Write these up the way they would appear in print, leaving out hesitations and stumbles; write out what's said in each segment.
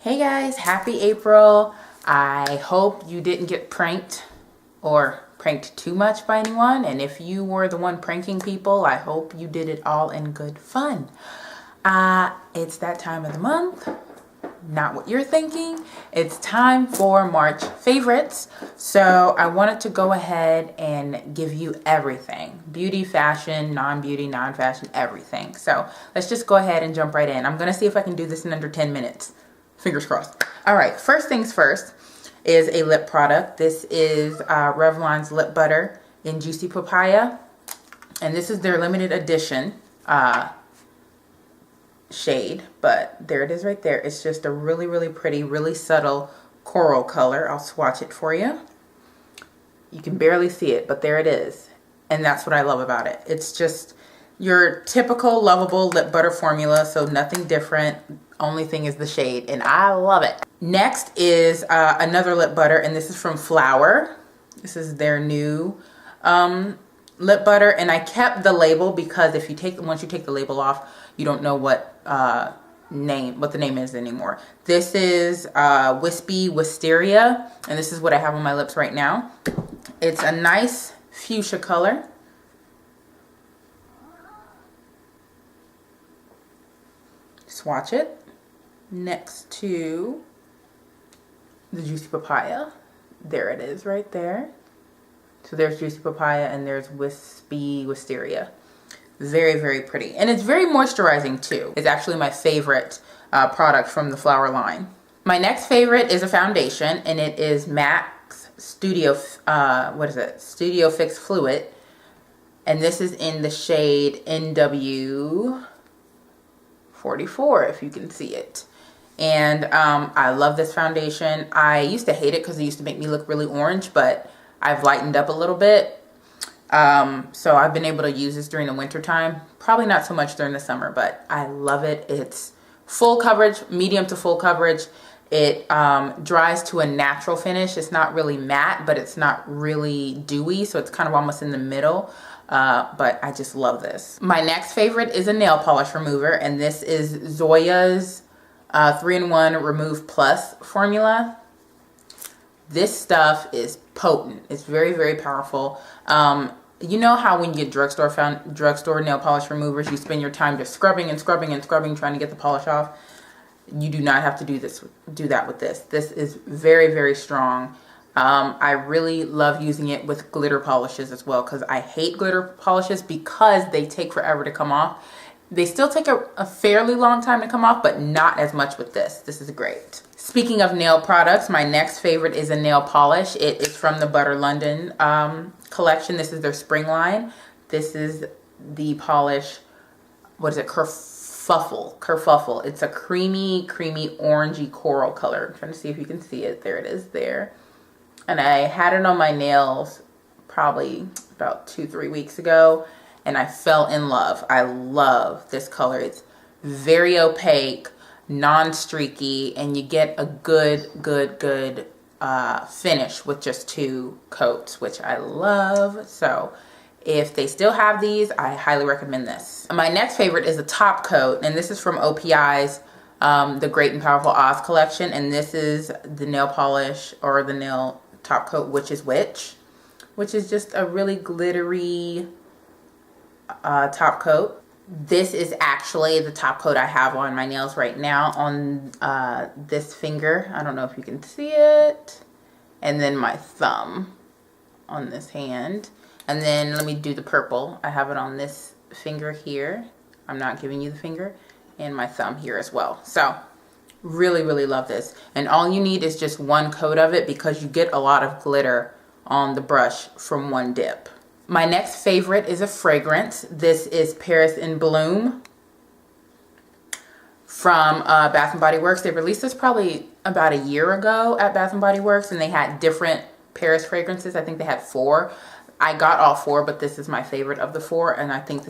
Hey guys, happy April. I hope you didn't get pranked or pranked too much by anyone. And if you were the one pranking people, I hope you did it all in good fun. It's that time of the month. Not what you're thinking. It's time for March favorites. So I wanted to go ahead and give you everything. Beauty, fashion, non-beauty, non-fashion, everything. So let's just go ahead and jump right in. I'm gonna see if I can do this in under 10 minutes. Fingers crossed. All right, first things first is a lip product. This is Revlon's Lip Butter in Juicy Papaya. And this is their limited edition shade, but there it is right there. It's just a really, really pretty, really subtle coral color. I'll swatch it for you. You can barely see it, but there it is. And that's what I love about it. It's just your typical lovable lip butter formula, so nothing different. Only thing is the shade, and I love it. Next is another lip butter, and this is from Flower. This is their new lip butter, and I kept the label because if you once you take the label off, you don't know what the name is anymore. This is Wispy Wisteria, and this is what I have on my lips right now. It's a nice fuchsia color. Swatch it next to the Juicy Papaya. There it is right there. So there's Juicy Papaya and there's Wispy Wisteria. Very, very pretty. And it's very moisturizing too. It's actually my favorite product from the Flower line. My next favorite is a foundation, and it is MAC's Studio Fix Fluid. And this is in the shade NW44, if you can see it. And I love this foundation. I used to hate it because it used to make me look really orange, but I've lightened up a little bit. So I've been able to use this during the winter time. Probably not so much during the summer, but I love it. It's full coverage, medium to full coverage. It dries to a natural finish. It's not really matte, but it's not really dewy, so it's kind of almost in the middle. But I just love this. My next favorite is a nail polish remover, and this is Zoya's 3-in-1 Remove Plus formula. This stuff is potent. It's very, very powerful. You know how when you get drugstore nail polish removers, you spend your time just scrubbing and scrubbing and scrubbing trying to get the polish off? You do not have to do that with this. This is very, very strong. I really love using it with glitter polishes as well, because I hate glitter polishes because they take forever to come off. They still take a fairly long time to come off, but not as much with this. This is great. Speaking of nail products, my next favorite is a nail polish. It is from the Butter London collection. This is their spring line. This is the polish, what is it, Kerfuffle. It's a creamy, orangey coral color. I'm trying to see if you can see it. There it is there. And I had it on my nails probably about 2-3 weeks ago, and I fell in love. I love this color. It's very opaque, non-streaky, and you get a good finish with just 2 coats, which I love. So if they still have these, I highly recommend this. My next favorite is a top coat, and this is from OPI's the Great and Powerful Oz collection, and this is the nail polish or the nail top coat Witch's Witch, which is just a really glittery top coat. This is actually the top coat I have on my nails right now on this finger. I don't know if you can see it. And then my thumb on this hand. And then let me do the purple. I have it on this finger here. I'm not giving you the finger. And my thumb here as well. So really, really love this. And all you need is just 1 coat of it because you get a lot of glitter on the brush from 1 dip. My next favorite is a fragrance. This is Paris in Bloom from Bath & Body Works. They released this probably about a year ago at Bath & Body Works, and they had different Paris fragrances. I think they had 4. I got all 4, but this is my favorite of the 4, and I think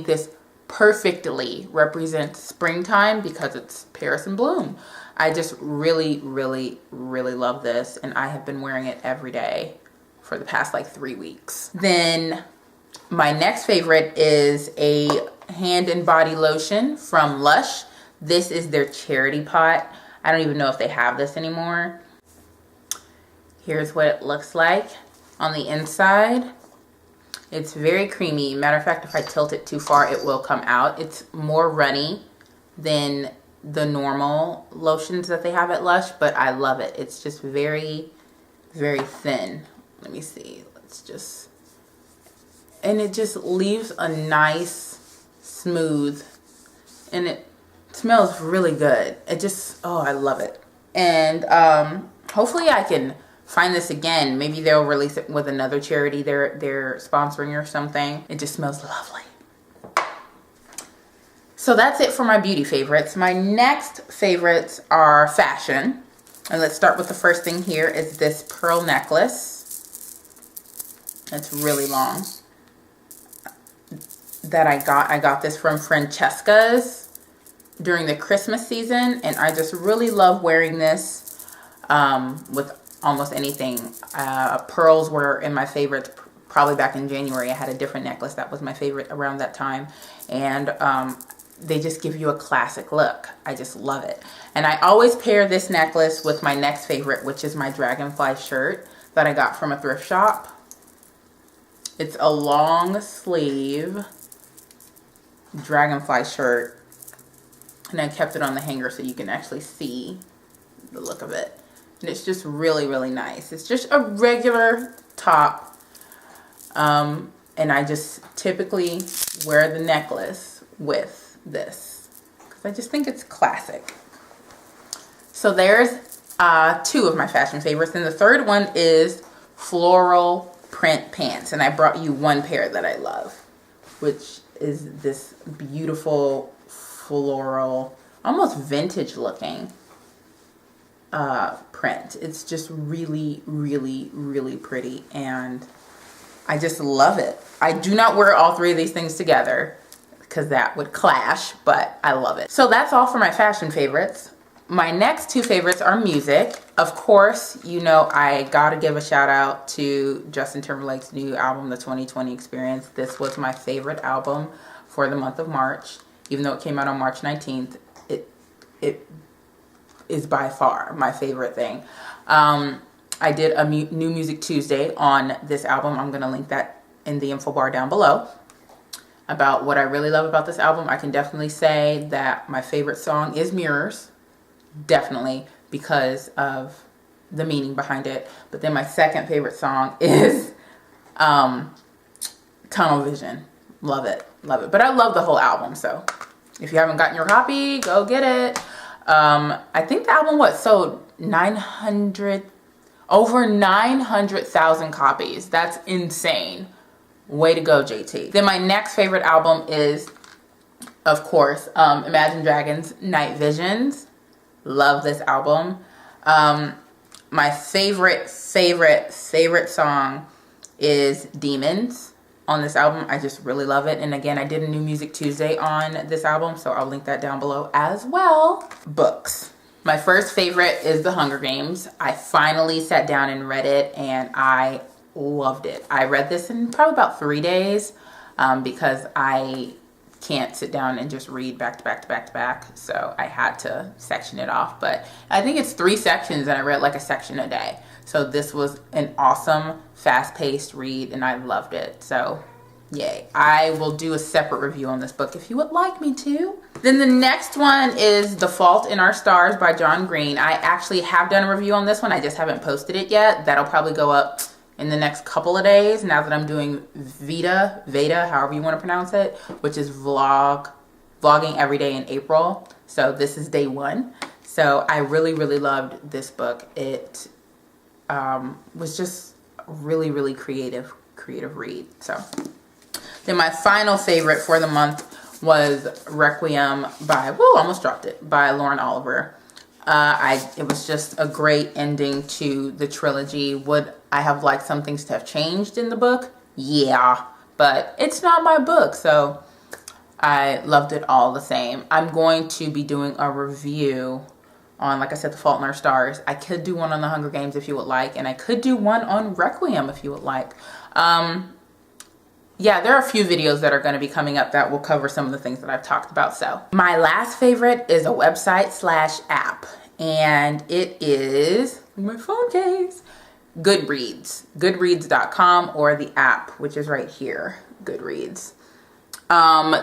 this perfectly represents springtime because it's Paris in Bloom. I just really, really, really love this, and I have been wearing it every day for the past like 3 weeks. Then my next favorite is a hand and body lotion from Lush. This is their charity pot. I don't even know if they have this anymore. Here's what it looks like on the inside. It's very creamy. Matter of fact, if I tilt it too far, it will come out. It's more runny than the normal lotions that they have at Lush, but I love it. It's just very, very thin. Let me see. And it just leaves a nice, smooth, and it smells really good. It just, oh, I love it. And hopefully I can find this again. Maybe they'll release it with another charity they're sponsoring or something. It just smells lovely. So that's it for my beauty favorites. My next favorites are fashion. And let's start with the first thing here is this pearl necklace. It's really long. That I got this from Francesca's during the Christmas season, and I just really love wearing this with almost anything. Pearls were in my favorites probably back in January. I had a different necklace that was my favorite around that time, and they just give you a classic look. I just love it. And I always pair this necklace with my next favorite, which is my dragonfly shirt that I got from a thrift shop. It's a long sleeve dragonfly shirt, and I kept it on the hanger so you can actually see the look of it. And it's just really, really nice. It's just a regular top, and I just typically wear the necklace with this because I just think it's classic. So there's two of my fashion favorites, and the third one is floral print pants, and I brought you one pair that I love, which is this beautiful floral, almost vintage looking print. It's just really, really, really pretty, and I just love it. I do not wear all three of these things together because that would clash, but I love it. So that's all for my fashion favorites. My next two favorites are music. Of course, you know I gotta give a shout out to Justin Timberlake's new album, The 2020 Experience. This was my favorite album for the month of March. Even though it came out on March 19th, it is by far my favorite thing. I did a New Music Tuesday on this album. I'm gonna link that in the info bar down below. About what I really love about this album, I can definitely say that my favorite song is Mirrors. Definitely, because of the meaning behind it. But then my second favorite song is Tunnel Vision. Love it, love it. But I love the whole album, so if you haven't gotten your copy, go get it. I think the album sold over 900,000 copies. That's insane. Way to go, JT. Then my next favorite album is, of course, Imagine Dragons' Night Visions. Love this album. My favorite song is Demons on this album. I just really love it. And again, I did a New Music Tuesday on this album, so I'll link that down below as well. Books. My first favorite is The Hunger Games. I finally sat down and read it, and I loved it. I read this in probably about 3 days because I can't sit down and just read back to back to back to back, so I had to section it off. But I think it's 3 sections, and I read like a section a day. So this was an awesome, fast-paced read, and I loved it. So yay. I will do a separate review on this book if you would like me to. Then the next one is The Fault in Our Stars by John Green. I actually have done a review on this one. I just haven't posted it yet. That'll probably go up in the next couple of days, now that I'm doing VEDA, however you want to pronounce it, which is vlogging every day in April. So this is day 1. So I really, really loved this book. It was just a really, really creative read. So then my final favorite for the month was Requiem by, almost dropped it, by Lauren Oliver. It was just a great ending to the trilogy. Would I have liked some things to have changed in the book? Yeah, but it's not my book, so I loved it all the same. I'm going to be doing a review on, like I said, The Fault in Our Stars. I could do one on The Hunger Games if you would like, and I could do one on Requiem if you would like. yeah, there are a few videos that are going to be coming up that will cover some of the things that I've talked about. So my last favorite is a website/app, and it is my phone case. Goodreads, goodreads.com, or the app, which is right here, Goodreads.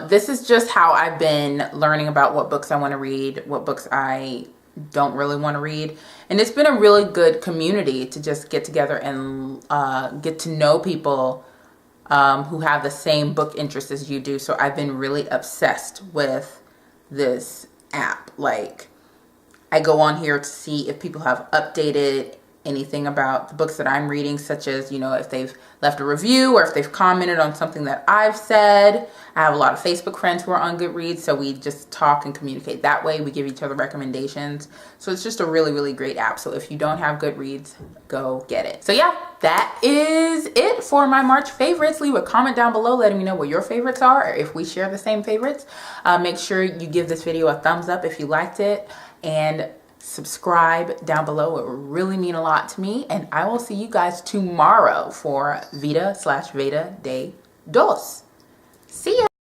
This is just how I've been learning about what books I want to read, what books I don't really want to read. And it's been a really good community to just get together and get to know people who have the same book interests as you do. So I've been really obsessed with this app. Like, I go on here to see if people have updated anything about the books that I'm reading, such as, you know, if they've left a review or if they've commented on something that I've said. I have a lot of Facebook friends who are on Goodreads, so we just talk and communicate that way. We give each other recommendations. So it's just a really, really great app. So if you don't have Goodreads, go get it. So yeah, that is it for my March favorites. Leave a comment down below letting me know what your favorites are, or if we share the same favorites. Make sure you give this video a thumbs up if you liked it, and subscribe down below. It would really mean a lot to me, and I will see you guys tomorrow for VEDA/VEDA Day 2. See ya.